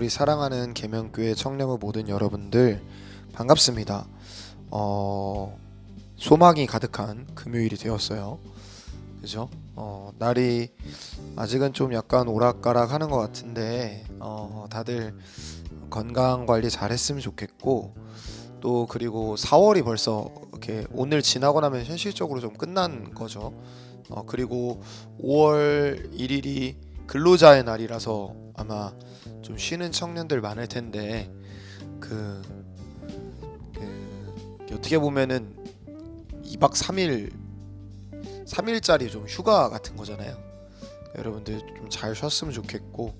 우리 사랑하는 계명교회 청년부 모든 여러분들 반갑습니다. 소망이 가득한 금요일이 되었어요. 그죠? 날이 아직은 좀 약간 오락가락 하는 것 같은데 다들 건강 관리 잘 했으면 좋겠고, 또 그리고 4월이 벌써 이렇게 오늘 지나고 나면 현실적으로 좀 끝난 거죠. 그리고 5월 1일이 근로자의 날이라서 아마 좀 쉬는 청년들 많을 텐데 그 어떻게 보면은 2박 3일짜리 좀 휴가 같은 거잖아요. 여러분들 좀 잘 쉬었으면 좋겠고,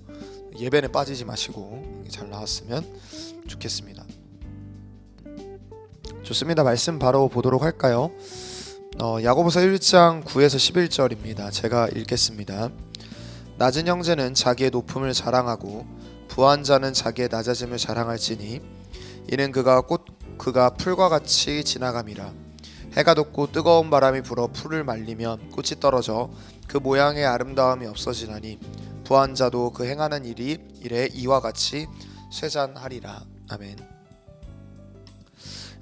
예배는 빠지지 마시고 잘 나왔으면 좋겠습니다. 좋습니다. 말씀 바로 보도록 할까요? 야고보서 1장 9에서 11절입니다. 제가 읽겠습니다. 낮은 형제는 자기의 높음을 자랑하고 부한 자는 자기의 낮아짐을 자랑할지니 이는 그가 풀과 같이 지나감이라. 해가 돋고 뜨거운 바람이 불어 풀을 말리면 꽃이 떨어져 그 모양의 아름다움이 없어지나니 부한 자도 그 행하는 일에 이와 같이 쇠잔하리라. 아멘.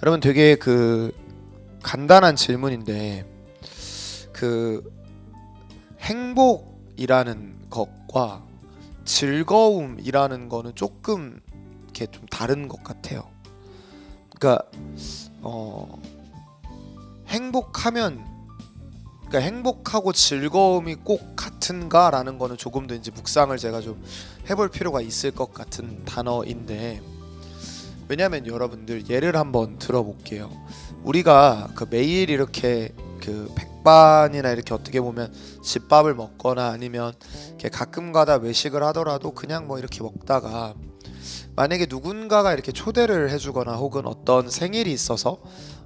여러분, 되게 간단한 질문인데 행복이라는 것과 즐거움이라는 거는 조금 이렇게 좀 다른 것 같아요. 그러니까 행복하고 즐거움이 꼭 같은가라는 거는 조금 더 이제 묵상을 제가 좀 해볼 필요가 있을 것 같은 단어인데, 왜냐하면 여러분들 예를 한번 들어볼게요. 우리가 매일 이렇게 백반이나 이렇게 어떻게 보면 집밥을 먹거나 아니면 이렇게 가끔가다 외식을 하더라도 그냥 뭐 이렇게 먹다가 만약에 누군가가 이렇게 초대를 해주거나 혹은 어떤 생일이 있어서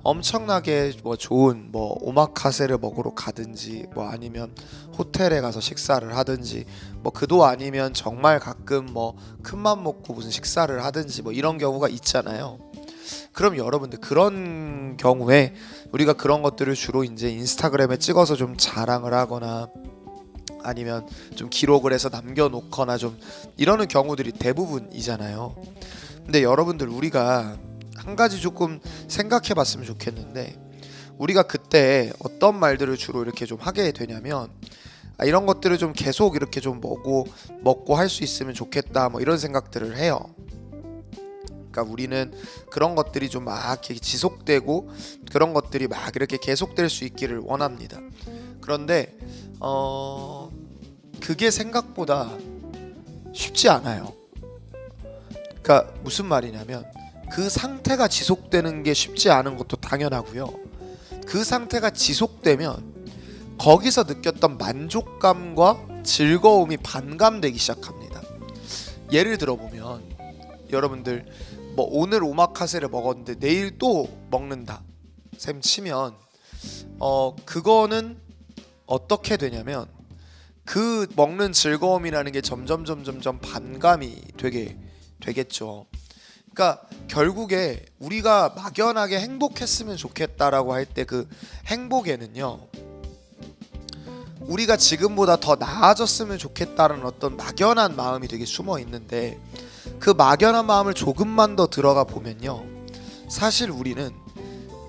엄청나게 좋은 오마카세를 먹으러 가든지 아니면 호텔에 가서 식사를 하든지 그도 아니면 정말 가끔 큰맘 먹고 무슨 식사를 하든지 이런 경우가 있잖아요. 그럼 여러분들 그런 경우에 우리가 그런 것들을 주로 이제 인스타그램에 찍어서 좀 자랑을 하거나 아니면 좀 기록을 해서 남겨놓거나 좀 이러는 경우들이 대부분이잖아요. 근데 여러분들, 우리가 한 가지 조금 생각해 봤으면 좋겠는데, 우리가 그때 어떤 말들을 주로 이렇게 좀 하게 되냐면 이런 것들을 좀 계속 이렇게 좀 먹고 할 수 있으면 좋겠다 이런 생각들을 해요. 그러니까 우리는 그런 것들이 좀 막 이렇게 지속되고 그런 것들이 막 이렇게 계속될 수 있기를 원합니다. 그런데 그게 생각보다 쉽지 않아요. 그러니까 무슨 말이냐면 그 상태가 지속되는 게 쉽지 않은 것도 당연하고요. 그 상태가 지속되면 거기서 느꼈던 만족감과 즐거움이 반감되기 시작합니다. 예를 들어보면 여러분들 오늘 오마카세를 먹었는데 내일 또 먹는다 셈 치면 그거는 어떻게 되냐면 그 먹는 즐거움이라는 게 점점 반감이 되겠죠. 그러니까 결국에 우리가 막연하게 행복했으면 좋겠다라고 할 때 그 행복에는요, 우리가 지금보다 더 나아졌으면 좋겠다는 어떤 막연한 마음이 되게 숨어 있는데, 그 막연한 마음을 조금만 더 들어가 보면요, 사실 우리는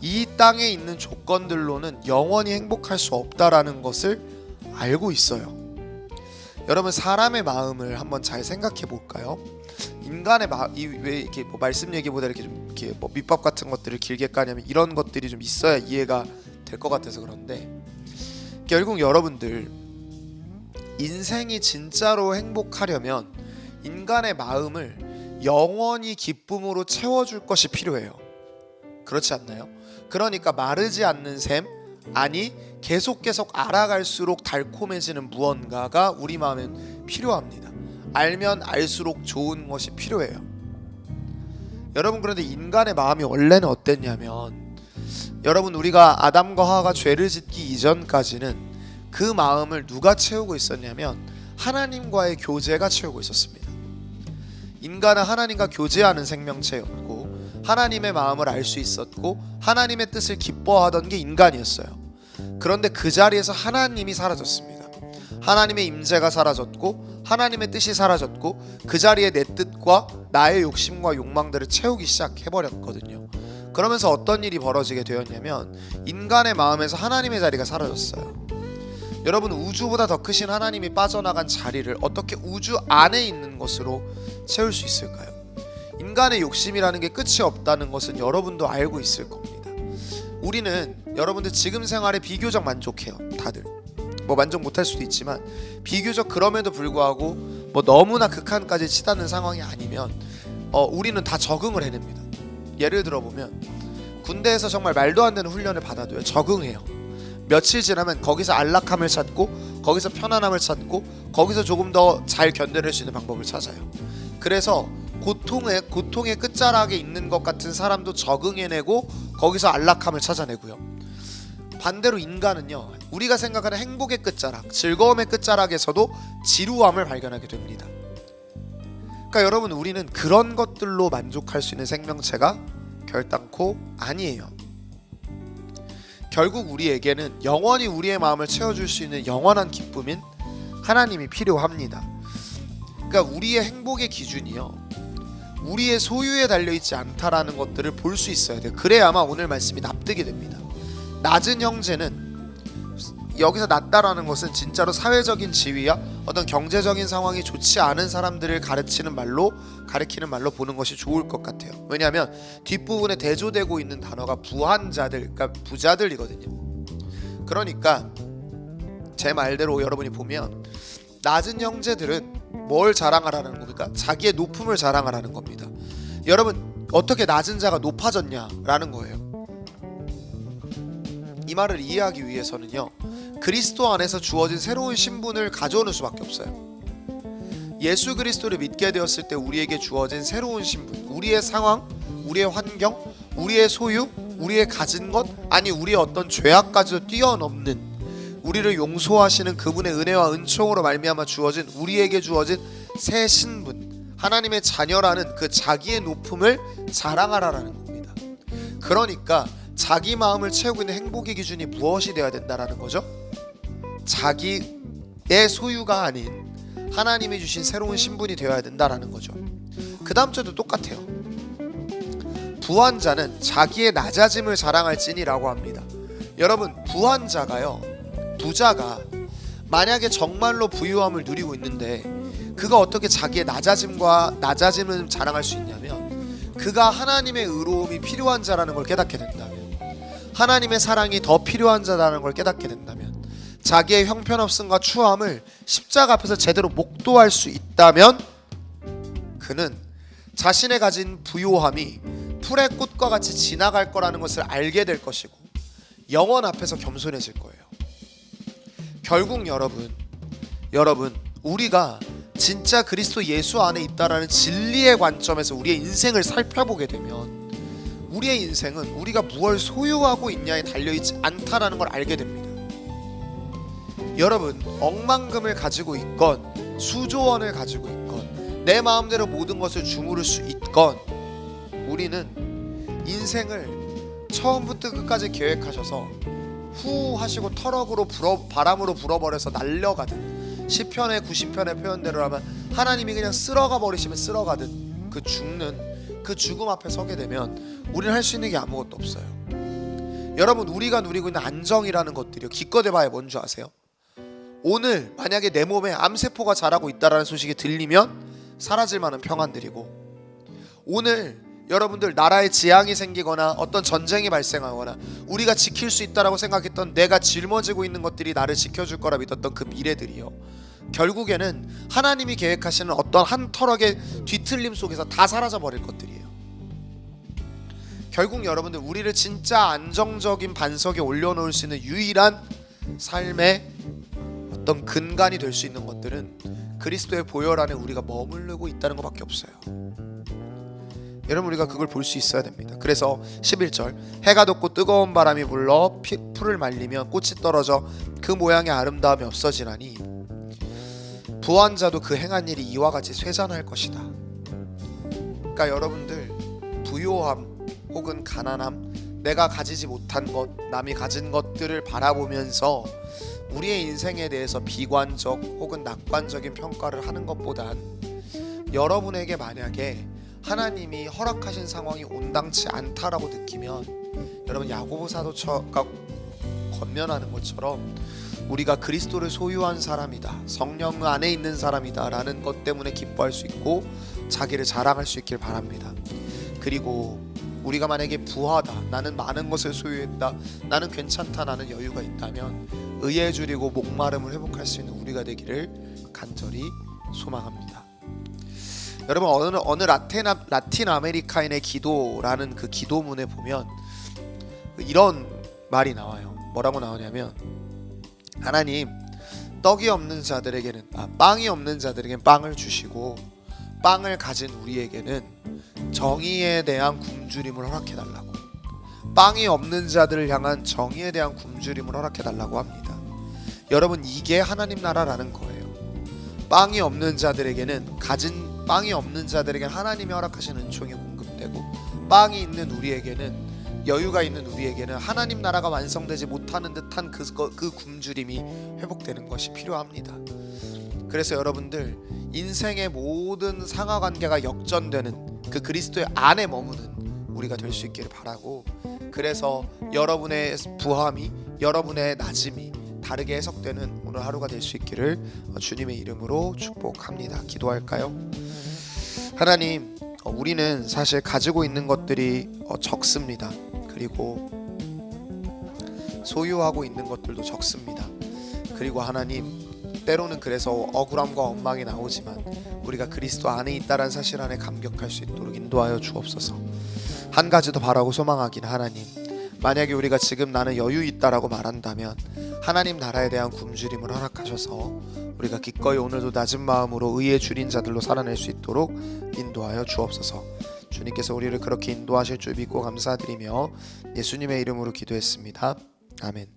이 땅에 있는 조건들로는 영원히 행복할 수 없다라는 것을 알고 있어요. 여러분, 사람의 마음을 한번 잘 생각해 볼까요? 인간의 왜 이렇게 말씀 얘기보다 이렇게 좀 이렇게 밑밥 같은 것들을 길게 까냐면 이런 것들이 좀 있어야 이해가 될 것 같아서 그런데, 결국 여러분들 인생이 진짜로 행복하려면 인간의 마음을 영원히 기쁨으로 채워줄 것이 필요해요. 그렇지 않나요? 그러니까 마르지 않는 샘, 아니 계속 알아갈수록 달콤해지는 무언가가 우리 마음엔 필요합니다. 알면 알수록 좋은 것이 필요해요. 여러분, 그런데 인간의 마음이 원래는 어땠냐면, 여러분, 우리가 아담과 하와가 죄를 짓기 이전까지는 그 마음을 누가 채우고 있었냐면 하나님과의 교제가 채우고 있었습니다. 인간은 하나님과 교제하는 생명체였고 하나님의 마음을 알 수 있었고 하나님의 뜻을 기뻐하던 게 인간이었어요. 그런데 그 자리에서 하나님이 사라졌습니다. 하나님의 임재가 사라졌고 하나님의 뜻이 사라졌고 그 자리에 내 뜻과 나의 욕심과 욕망들을 채우기 시작해버렸거든요. 그러면서 어떤 일이 벌어지게 되었냐면 인간의 마음에서 하나님의 자리가 사라졌어요. 여러분, 우주보다 더 크신 하나님이 빠져나간 자리를 어떻게 우주 안에 있는 것으로 채울 수 있을까요? 인간의 욕심이라는 게 끝이 없다는 것은 여러분도 알고 있을 겁니다. 우리는 여러분들 지금 생활에 비교적 만족해요. 다들 뭐 만족 못할 수도 있지만 비교적 그럼에도 불구하고 뭐 너무나 극한까지 치닫는 상황이 아니면 우리는 다 적응을 해냅니다. 예를 들어보면 군대에서 정말 말도 안 되는 훈련을 받아도요 적응해요. 며칠 지나면 거기서 안락함을 찾고 거기서 편안함을 찾고 거기서 조금 더 잘 견뎌낼 수 있는 방법을 찾아요. 그래서 고통의 끝자락에 있는 것 같은 사람도 적응해내고 거기서 안락함을 찾아내고요. 반대로 인간은요, 우리가 생각하는 행복의 끝자락, 즐거움의 끝자락에서도 지루함을 발견하게 됩니다. 그러니까 여러분, 우리는 그런 것들로 만족할 수 있는 생명체가 결단코 아니에요. 결국 우리에게는 영원히 우리의 마음을 채워줄 수 있는 영원한 기쁨인 하나님이 필요합니다. 그러니까 우리의 행복의 기준이요, 우리의 소유에 달려있지 않다라는 것들을 볼 수 있어야 돼요. 그래야만 오늘 말씀이 납득이 됩니다. 낮은 형제는, 여기서 낮다라는 것은 진짜로 사회적인 지위야 어떤 경제적인 상황이 좋지 않은 사람들을 가리키는 말로 보는 것이 좋을 것 같아요. 왜냐하면 뒷부분에 대조되고 있는 단어가 부한자들, 그러니까 부자들이거든요. 그러니까 제 말대로 여러분이 보면 낮은 형제들은 뭘 자랑하라는 겁니까? 자기의 높음을 자랑하라는 겁니다. 여러분, 어떻게 낮은 자가 높아졌냐라는 거예요. 이 말을 이해하기 위해서는요, 그리스도 안에서 주어진 새로운 신분을 가져오는 수밖에 없어요. 예수 그리스도를 믿게 되었을 때 우리에게 주어진 새로운 신분, 우리의 상황, 우리의 환경, 우리의 소유, 우리의 가진 것, 아니 우리의 어떤 죄악까지도 뛰어넘는, 우리를 용서하시는 그분의 은혜와 은총으로 말미암아 주어진, 우리에게 주어진 새 신분, 하나님의 자녀라는 그 자기의 높음을 자랑하라는 겁니다. 그러니까 자기 마음을 채우고 있는 행복의 기준이 무엇이 되어야 된다라는 거죠? 자기의 소유가 아닌 하나님이 주신 새로운 신분이 되어야 된다라는 거죠. 그 다음 절도 똑같아요. 부한 자는 자기의 낮아짐을 자랑할지니라고 합니다. 여러분, 부한 자가요, 부자가 만약에 정말로 부유함을 누리고 있는데 그가 어떻게 자기의 낮아짐을 자랑할 수 있냐면, 그가 하나님의 의로움이 필요한 자라는 걸 깨닫게 된다면, 하나님의 사랑이 더 필요한 자라는 걸 깨닫게 된다면, 자기의 형편없음과 추함을 십자가 앞에서 제대로 목도할 수 있다면, 그는 자신의 가진 부요함이 풀의 꽃과 같이 지나갈 거라는 것을 알게 될 것이고 영원 앞에서 겸손해질 거예요. 결국 여러분 우리가 진짜 그리스도 예수 안에 있다라는 진리의 관점에서 우리의 인생을 살펴보게 되면 우리의 인생은 우리가 무엇을 소유하고 있냐에 달려있지 않다라는 걸 알게 됩니다. 여러분, 억만금을 가지고 있건 수조원을 가지고 있건 내 마음대로 모든 것을 주무를 수 있건, 우리는 인생을 처음부터 끝까지 계획하셔서 후 하시고 터럭으로 바람으로 불어버려서 날려가든, 시편의 90편의 표현대로 하면 하나님이 그냥 쓸어가 버리시면 쓸어가든 그 죽는 그 죽음 앞에 서게 되면 우리는 할 수 있는 게 아무것도 없어요. 여러분, 우리가 누리고 있는 안정이라는 것들이요, 기껏 해봐야 뭔 줄 아세요? 오늘 만약에 내 몸에 암세포가 자라고 있다라는 소식이 들리면 사라질 만한 평안들이고, 오늘 여러분들 나라에 재앙이 생기거나 어떤 전쟁이 발생하거나 우리가 지킬 수 있다라고 생각했던, 내가 짊어지고 있는 것들이 나를 지켜줄 거라 믿었던 그 미래들이요, 결국에는 하나님이 계획하시는 어떤 한 터럭의 뒤틀림 속에서 다 사라져 버릴 것들이에요. 결국 여러분들, 우리를 진짜 안정적인 반석에 올려놓을 수 있는 유일한 삶의 어떤 근간이 될 수 있는 것들은 그리스도의 보혈 안에 우리가 머무르고 있다는 것밖에 없어요. 여러분, 우리가 그걸 볼 수 있어야 됩니다. 그래서 11절, 해가 돋고 뜨거운 바람이 불러 풀을 말리면 꽃이 떨어져 그 모양의 아름다움이 없어지나니 부한 자도 그 행한 일이 이와 같이 쇠잔할 것이다. 그러니까 여러분들, 부요함 혹은 가난함, 내가 가지지 못한 것, 남이 가진 것들을 바라보면서 우리의 인생에 대해서 비관적 혹은 낙관적인 평가를 하는 것보단 여러분에게 만약에 하나님이 허락하신 상황이 온당치 않다라고 느끼면 여러분 야고보 사도가 권면하는 것처럼 우리가 그리스도를 소유한 사람이다, 성령 안에 있는 사람이다 라는 것 때문에 기뻐할 수 있고 자기를 자랑할 수 있길 바랍니다. 그리고 우리가 만약에 부하다, 나는 많은 것을 소유했다, 나는 괜찮다, 나는 여유가 있다면 의에 줄이고 목마름을 회복할 수 있는 우리가 되기를 간절히 소망합니다. 여러분 어느 라틴 아메리카인의 기도라는 그 기도문에 보면 이런 말이 나와요. 뭐라고 나오냐면 하나님, 빵이 없는 자들에게는 빵을 주시고 빵을 가진 우리에게는 정의에 대한 굶주림을 허락해달라고, 빵이 없는 자들을 향한 정의에 대한 굶주림을 허락해달라고 합니다. 여러분 이게 하나님 나라라는 거예요. 빵이 없는 자들에게는 하나님이 허락하시는 은총이 공급되고, 빵이 있는 우리에게는, 여유가 있는 우리에게는 하나님 나라가 완성되지 못하는 듯한 그 굶주림이 회복되는 것이 필요합니다. 그래서 여러분들 인생의 모든 상하관계가 역전되는 그 그리스도의 안에 머무는 우리가 될 수 있기를 바라고, 그래서 여러분의 부함이, 여러분의 낮음이 다르게 해석되는 오늘 하루가 될 수 있기를 주님의 이름으로 축복합니다. 기도할까요? 하나님, 우리는 사실 가지고 있는 것들이 적습니다. 그리고 소유하고 있는 것들도 적습니다. 그리고 하나님, 때로는 그래서 억울함과 원망이 나오지만 우리가 그리스도 안에 있다는 사실 안에 감격할 수 있도록 인도하여 주옵소서. 한 가지 더 바라고 소망하긴 하나님, 만약에 우리가 지금 나는 여유 있다라고 말한다면 하나님 나라에 대한 굶주림을 허락하셔서 우리가 기꺼이 오늘도 낮은 마음으로 의에 줄인 자들로 살아낼 수 있도록 인도하여 주옵소서. 주님께서 우리를 그렇게 인도하실 줄 믿고 감사드리며 예수님의 이름으로 기도했습니다. 아멘.